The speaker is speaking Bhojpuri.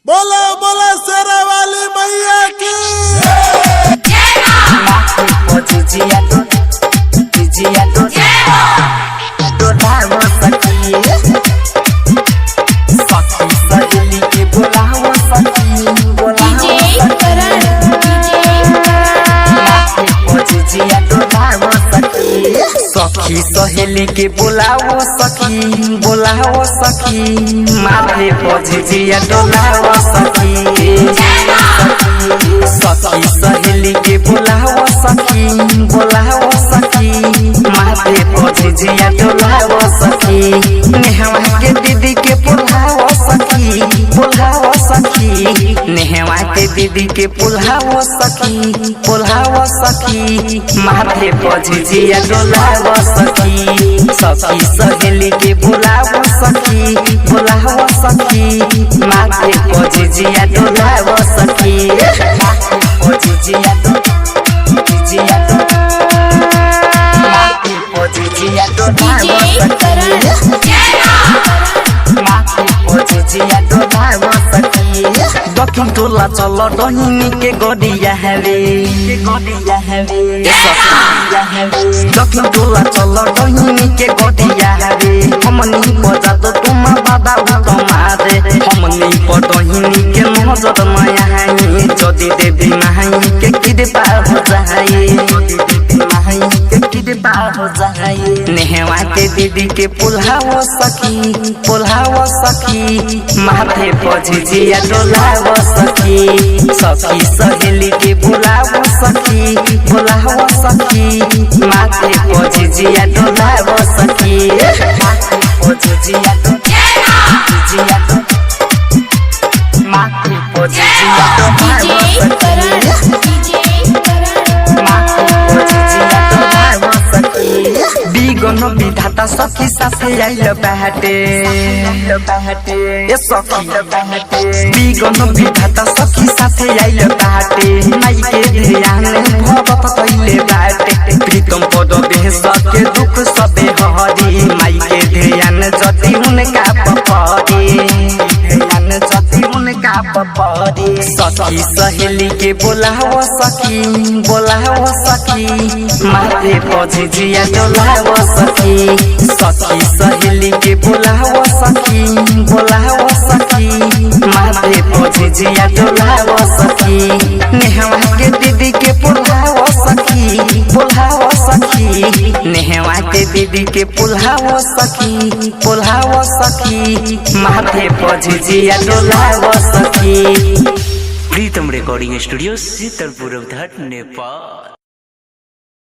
बोला बोला शेरा वाली मैया की सखी सहेली के बोलाओ सखी बोलाओ सखी माथे पजिया डोलाओ सखी सखी सहेली के बोलाओ सखी बोलाओ सखी माथे पजिया डोलाओ सखी नेहवा के दीदी के बोलाओ सखी बोलाओ सखी नेहवा के दीदी के बोलाओ सखी माथे पजिया डोलाओ सखी सखी सहेली के बोलाओ सखी माथे पजिया डोलाओ सखी पजिया दक्षिण टोला चल डहिनी के गडिया रे दक्षिण टोला चल डहिनी के गडिया रे हमनी बजा तो तुम बाबा मारे हमनी पडहिनी के नजर माया है जदि देवी माई के कृपा हो जाए नेहवा के दीदी के पुल्हाओ सखी माथे पजिया डोलाओ सखी सखी सहेली के बुलाओ सखी माथे पजिया डोलाओ सखी माथे पजिया बिगन विधाता सखी साथे आइल बाटे ए सखी बिगन विधाता सखी साथे आइल बाटे माई के ध्यान भगत कइले बाटे प्रीतम पद बेस के दुख सबे हरी माई के ध्यान जति उनका पपरी सखी सहेली के बोलाओ सखी माथे पजिया डोलाओ सखी सहेली के बोलाओ सखी माथे पजिया डोलाओ सखी नेहवा के दीदी के बोलाओ सखी नेहवा के दीदी के बोलाओ सखी माथे पजिया डोलाओ सखी। प्रीतम रिकॉर्डिंग स्टूडियो शीतलपुर, नेपाल।